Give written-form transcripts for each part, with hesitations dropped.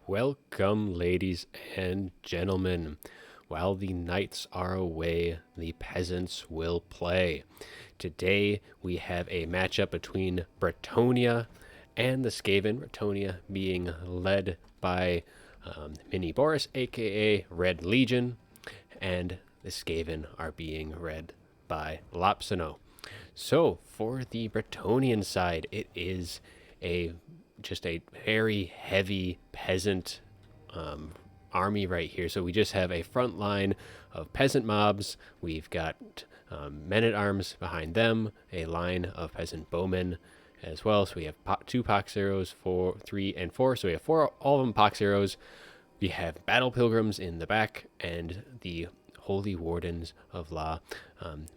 Welcome, ladies and gentlemen. While the knights are away, the peasants will play. Today, we have a matchup between Bretonnia and the Skaven. Bretonnia being led by Mini Boris, aka Red Legion, and the Skaven are being led by Lopsino. So, for the Bretonnian side, it is just a very heavy peasant army right here. So we just have a front line of peasant mobs. We've got men-at-arms behind them, a line of peasant bowmen as well. So we have two pox arrows, 4, 3, and 4. So we have all of them pox arrows. We have battle pilgrims in the back and the holy wardens of La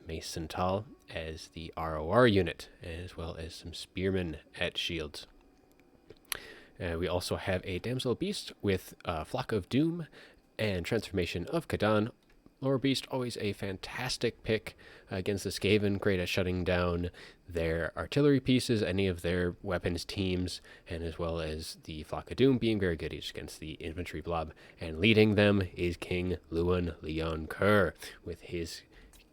Macental as the ROR unit, as well as some spearmen at shields. We also have a Damsel Beast with Flock of Doom and Transformation of Kadan. Lower Beast, always a fantastic pick against the Skaven, great at shutting down their artillery pieces, any of their weapons teams, and as well as the Flock of Doom being very good against the infantry blob. And leading them is King Luan Leon Kerr with his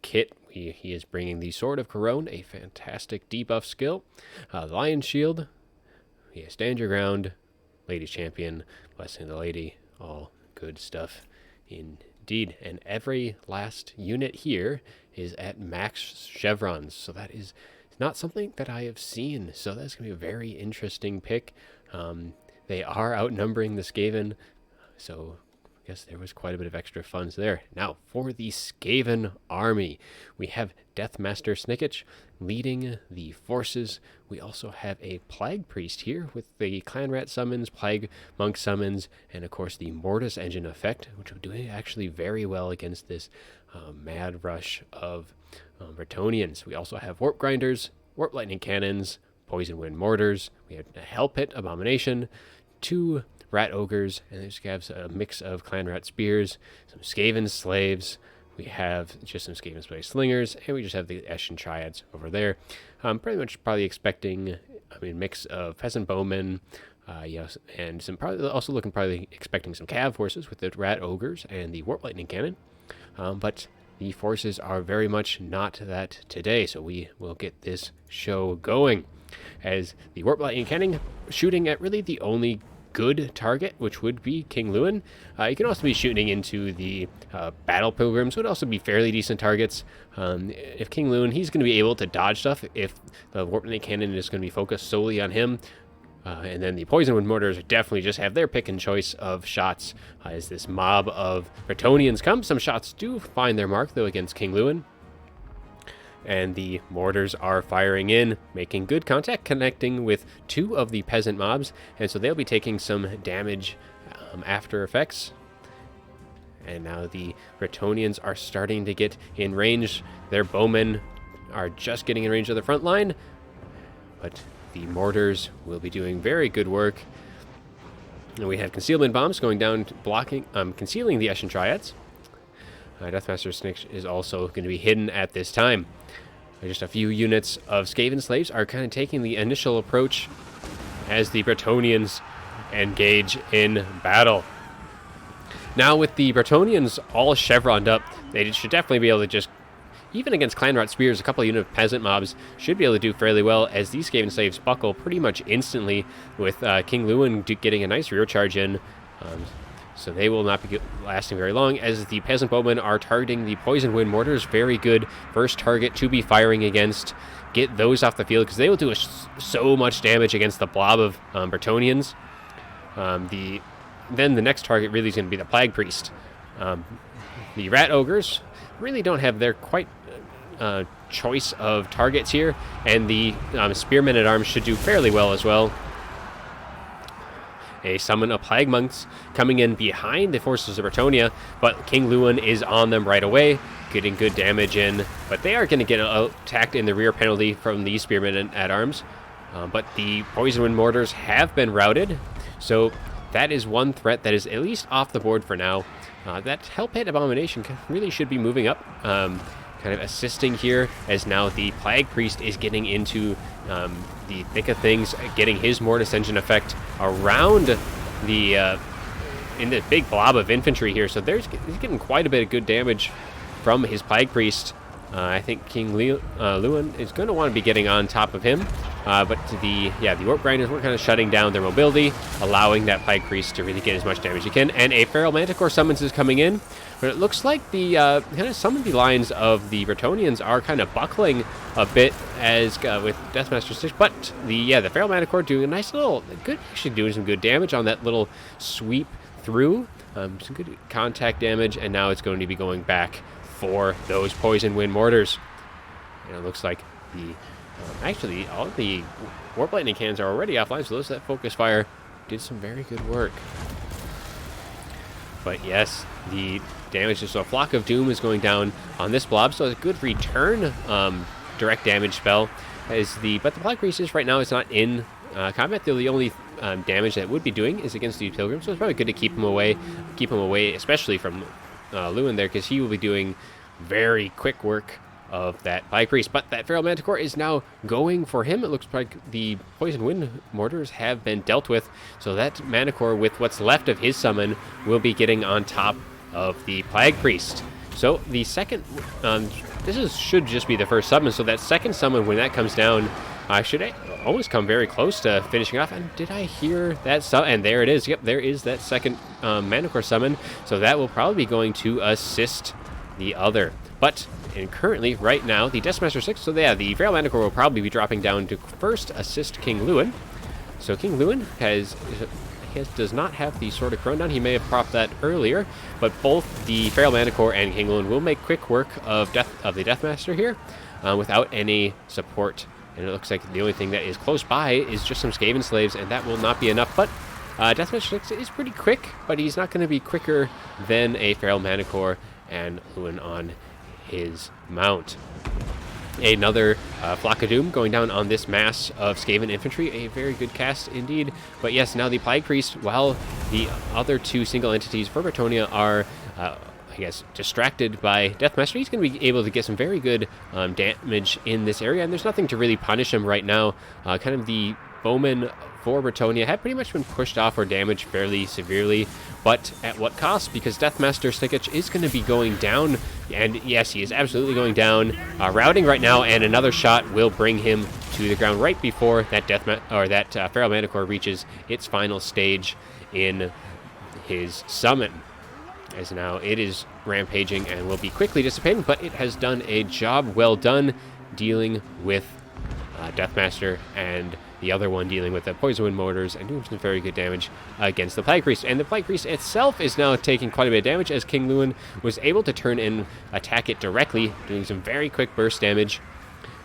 kit. He is bringing the Sword of Corone, a fantastic debuff skill. Lion Shield. Yeah, stand your ground, lady champion, blessing the lady, all good stuff indeed. And every last unit here is at max chevrons, so that is not something that I have seen, so that's going to be a very interesting pick. They are outnumbering the Skaven, so I guess there was quite a bit of extra funds there. Now, for the Skaven army, we have Deathmaster Snickich leading the forces. We also have a Plague Priest here with the Clan Rat summons, Plague Monk summons, and of course the Mortis Engine effect, which are doing actually very well against this mad rush of Bretonnians. We also have Warp Grinders, Warp Lightning Cannons, Poison Wind Mortars. We have a Hell Pit Abomination, 2 Rat Ogres, and they just have a mix of Clan Rat Spears, some Skaven Slaves. We have just some Skaven Slingers, and we just have the Eshin Triads over there. Pretty much probably expecting, mix of Peasant Bowmen, yes, and some probably expecting some Cav forces with the Rat Ogres and the Warp Lightning Cannon. But the forces are very much not that today, so we will get this show going. As the Warp Lightning Cannon shooting at really the only good target, which would be King Luan. You can also be shooting into the battle pilgrims, would also be fairly decent targets. If King Luan, he's going to be able to dodge stuff if the Warp Lightning Cannon is going to be focused solely on him. And then the Poison Wind Mortars definitely just have their pick and choice of shots as this mob of Bretonnians come. Some shots do find their mark, though, against King Luan. And the mortars are firing in, making good contact, connecting with 2 of the peasant mobs, and so they'll be taking some damage after effects. And now the Bretonnians are starting to get in range. Their bowmen are just getting in range of the front line, but the mortars will be doing very good work. And we have concealment bombs going down, blocking, concealing the Eshin Triads. Deathmaster Snitch is also going to be hidden at this time. Just a few units of Skaven slaves are kind of taking the initial approach as the Bretonnians engage in battle. Now, with the Bretonnians all chevroned up, they should definitely be able to just, even against Clan Rat Spears, a couple of unit of peasant mobs should be able to do fairly well, as these Skaven slaves buckle pretty much instantly, with King Luan getting a nice rear charge in. So they will not be lasting very long, as the Peasant Bowmen are targeting the Poison Wind Mortars. Very good first target to be firing against. Get those off the field, because they will do so much damage against the blob of Bretonnians. Then the next target really is going to be the Plague Priest. The Rat Ogres really don't have their quite choice of targets here, and the Spearmen at Arms should do fairly well as well. A summon of Plague Monks coming in behind the forces of Bretonnia, but King Luan is on them right away, getting good damage in. But they are going to get attacked in the rear penalty from the Spearmen at Arms. But the Poison Wind Mortars have been routed, so that is one threat that is at least off the board for now. That Hell Pit Abomination really should be moving up, kind of assisting here, as now the Plague Priest is getting into the thick of things, getting his Mortis Engine effect around the in the big blob of infantry here. So he's getting quite a bit of good damage from his Plague Priest. I think King Lewin is going to want to be getting on top of him. But the Orc Grinders were kind of shutting down their mobility, allowing that Plague Priest to really get as much damage as he can. And a Feral Manticore summons is coming in. But it looks like the kind of some of the lines of the Bretonnians are kind of buckling a bit as with Deathmaster 6. But the Feral Manticore doing a nice little, actually doing some good damage on that little sweep through. Some good contact damage, and now it's going to be going back for those Poison Wind Mortars. And it looks like actually all of the Warp Lightning cannons are already offline, so those that Focus Fire did some very good work. But yes, the damage, so a Flock of Doom is going down on this blob, so it's a good return direct damage spell. But the Plague Priest is right now is not in combat. The only damage that it would be doing is against the Pilgrims, so it's probably good to keep him away, especially from Lewin there, because he will be doing very quick work of that Plague Priest. But that Feral Manticore is now going for him. It looks like the Poison Wind Mortars have been dealt with, so that Manticore, with what's left of his summon, will be getting on top of the Plague Priest. So the second, should just be the first summon, so that second summon, when that comes down, should almost come very close to finishing off. And did I hear that and there it is. Yep, there is that second Manticore summon, so that will probably be going to assist the other. But currently, right now, the Deathmaster 6, so the Feral Manticore will probably be dropping down to first assist King Lewin. So King Lewin does not have the Sword of Crone down. He may have propped that earlier, but both the Feral Manticore and King Lewin will make quick work of the Deathmaster here without any support. And it looks like the only thing that is close by is just some Skaven slaves, and that will not be enough. But Deathmaster 6 is pretty quick, but he's not going to be quicker than a Feral Manticore and Lewin on his mount. Another Flock of Doom going down on this mass of Skaven infantry. A very good cast indeed. But yes, now the Plague Priest, while the other two single entities for Bretonnia are, distracted by Deathmaster, he's going to be able to get some very good damage in this area. And there's nothing to really punish him right now. Kind of the bowmen for Bretonnia have pretty much been pushed off or damaged fairly severely, but at what cost? Because Deathmaster Stikich is going to be going down, and yes, he is absolutely going down, routing right now, and another shot will bring him to the ground right before that Feral Manticore reaches its final stage in his summon. As now it is rampaging and will be quickly dissipating, but it has done a job well done dealing with Deathmaster, and the other one dealing with the Poison Wind Mortars and doing some very good damage against the Plague Priest. And the Plague Priest itself is now taking quite a bit of damage, as King Lewin was able to turn and attack it directly, doing some very quick burst damage,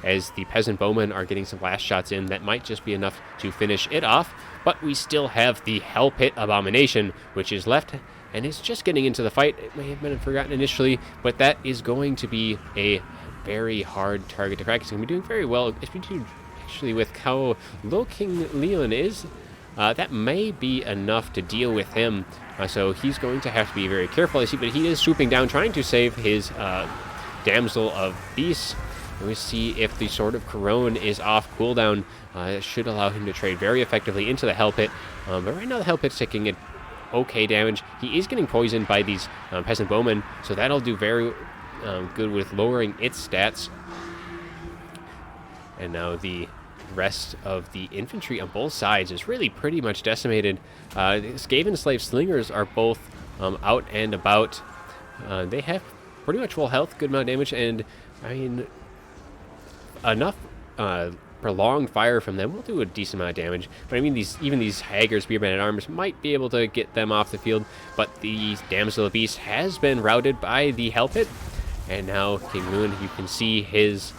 as the Peasant Bowmen are getting some last shots in that might just be enough to finish it off. But we still have the Hell Pit Abomination, which is left, and it's just getting into the fight. It may have been forgotten initially, but that is going to be a very hard target to crack. It's going to be doing very well, actually, with how low King Leon is. That may be enough to deal with him. So he's going to have to be very careful, I see, but he is swooping down, trying to save his Damsel of Beasts. And we see if the Sword of Corone is off cooldown. It should allow him to trade very effectively into the Hell Pit. But right now the Hell Pit's taking it okay damage. He is getting poisoned by these Peasant Bowmen, so that'll do very good with lowering its stats. And now the rest of the infantry on both sides is really pretty much decimated. The Skaven Slave Slingers are both out and about. They have pretty much full health, good amount of damage, and I mean, enough prolonged fire from them will do a decent amount of damage. But I mean, even these Haggard Spearmen at Arms might be able to get them off the field. But the Damsel of Beast has been routed by the Hell Pit, and now King Lewin, you can see his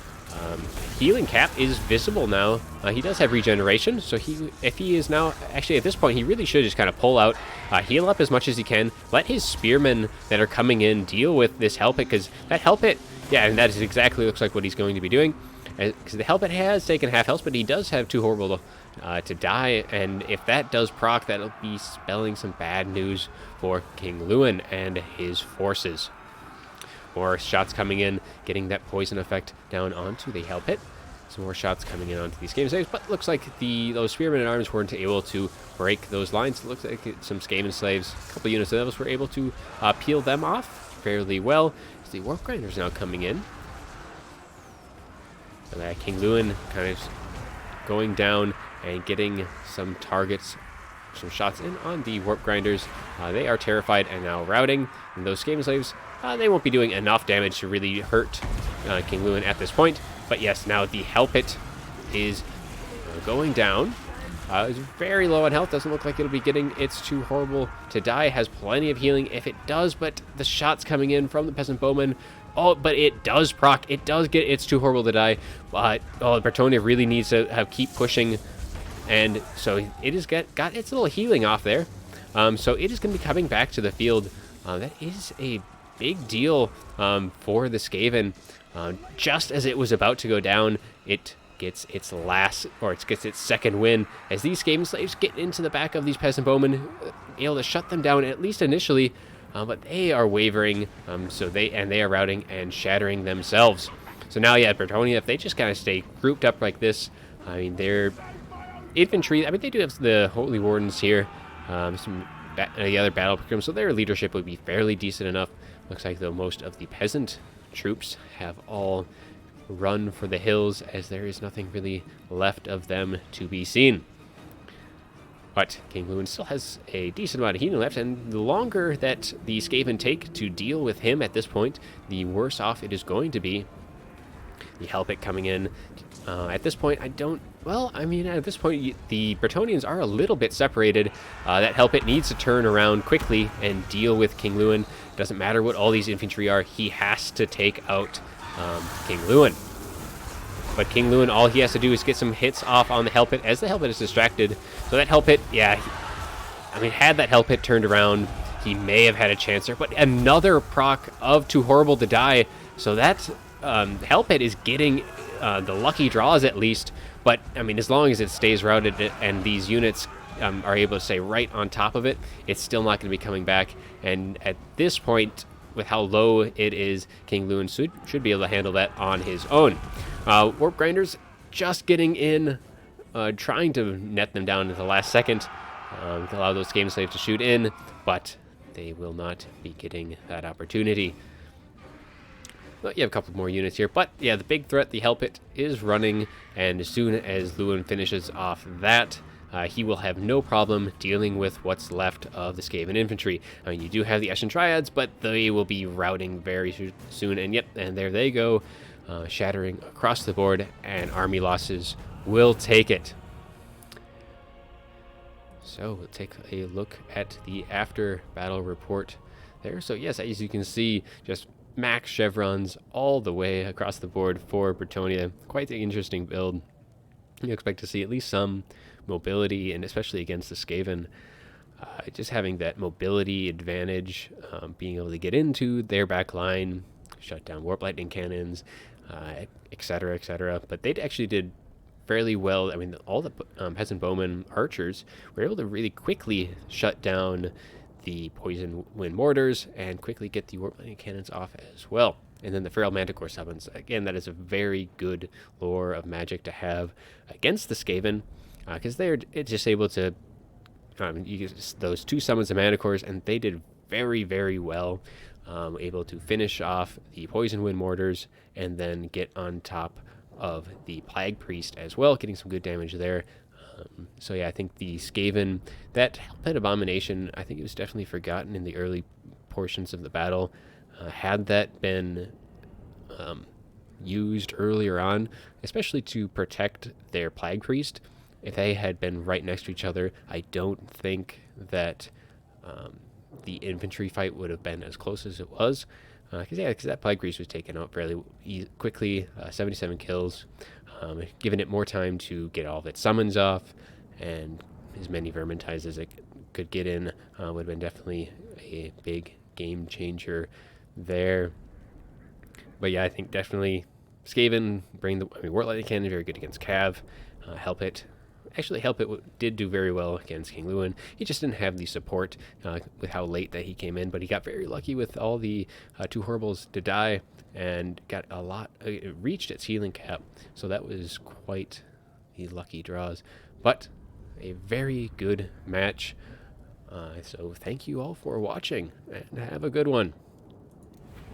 healing cap is visible now. He does have regeneration, so if he is now, actually at this point, he really should just kind of pull out, heal up as much as he can, let his spearmen that are coming in deal with this Hell Pit, because that Hell Pit, yeah, and that is exactly looks like what he's going to be doing, because the Hell Pit has taken half health, but he does have too horrible to die, and if that does proc, that'll be spelling some bad news for King Lewin and his forces. More shots coming in, getting that poison effect down onto the Hell Pit. Some more shots coming in onto these Skaven slaves, but looks like those spearmen and arms weren't able to break those lines. It looks like some Skaven slaves, a couple units of those were able to peel them off fairly well. So the warp grinders now coming in. So that King Lewin kind of going down and getting some targets, some shots in on the warp grinders. They are terrified and now routing. And those Skaven slaves, they won't be doing enough damage to really hurt King Lewin at this point. But yes, now the Helpit is going down. It's very low on health. Doesn't look like it'll be getting It's Too Horrible to Die. Has plenty of healing if it does, but the shots coming in from the Peasant Bowman. Oh, but it does proc. It does get It's Too Horrible to Die. But Bretonnia really needs to keep pushing. And so it has got its little healing off there. So it is going to be coming back to the field. That is a big deal for the Skaven. Just as it was about to go down, it gets its second win as these Skaven slaves get into the back of these Peasant Bowmen, able to shut them down at least initially, but they are wavering, so they are routing and shattering themselves. So now, yeah, Bretonnia, if they just kind of stay grouped up like this, I mean, their infantry, I mean, they do have the Holy Wardens here, the other battle programs, so their leadership would be fairly decent enough. Looks like, though, most of the peasant troops have all run for the hills as there is nothing really left of them to be seen. But King Lewin still has a decent amount of healing left, and the longer that the Skaven take to deal with him at this point, the worse off it is going to be. The Helpit coming in. At this point, at this point, the Bretonnians are a little bit separated. That Helpit needs to turn around quickly and deal with King Lewin. Doesn't matter what all these infantry are, he has to take out King Lewin. But King Lewin, all he has to do is get some hits off on the Helpit as the Helpit is distracted. So that Helpit, had that Helpit turned around, he may have had a chance there. But another proc of Too Horrible to Die. So that Helpit is getting the lucky draws at least. But, I mean, as long as it stays routed and these units are able to stay right on top of it, it's still not going to be coming back. And at this point, with how low it is, King Lewin should be able to handle that on his own. Warp Grinders just getting in, trying to net them down at the last second, allow those Skaven slaves to shoot in, but they will not be getting that opportunity. Well, you have a couple more units here, but yeah, the big threat, the Helpit, is running, and as soon as Lewin finishes off that, he will have no problem dealing with what's left of the Skaven infantry. I mean, you do have the Eshin Triads, but they will be routing very soon, and yep, and there they go, shattering across the board, and army losses will take it. So we'll take a look at the after battle report there. So yes, as you can see, just max chevrons all the way across the board for Bretonnia. Quite the interesting build. You expect to see at least some mobility, and especially against the Skaven, just having that mobility advantage, being able to get into their back line, shut down warp lightning cannons, etc., etc. But they actually did fairly well. I mean, all the peasant bowmen archers were able to really quickly shut down the poison wind mortars and quickly get the warp lightning cannons off as well. And then the feral manticore summons, again, that is a very good lore of magic to have against the Skaven, because it's just able to use those two summons of manticores, and they did very, very well, able to finish off the poison wind mortars and then get on top of the plague priest as well, getting some good damage there. So yeah, I think the Skaven, that Helpit Abomination, I think it was definitely forgotten in the early portions of the battle. Had that been used earlier on, especially to protect their plague priest, if they had been right next to each other, I don't think that the infantry fight would have been as close as it was. Because that plague priest was taken out fairly quickly, 77 kills, giving it more time to get all of its summons off, and as many vermintides as it could get in would have been definitely a big game changer there. But yeah, I think definitely Skaven warp lightning cannon very good against Cav. Helpit Actually, Help It did do very well against King Lewin. He just didn't have the support with how late that he came in, but he got very lucky with all the 2 Horribles to die and got a lot. It reached its healing cap, so that was quite the lucky draws. But a very good match. So thank you all for watching, and have a good one.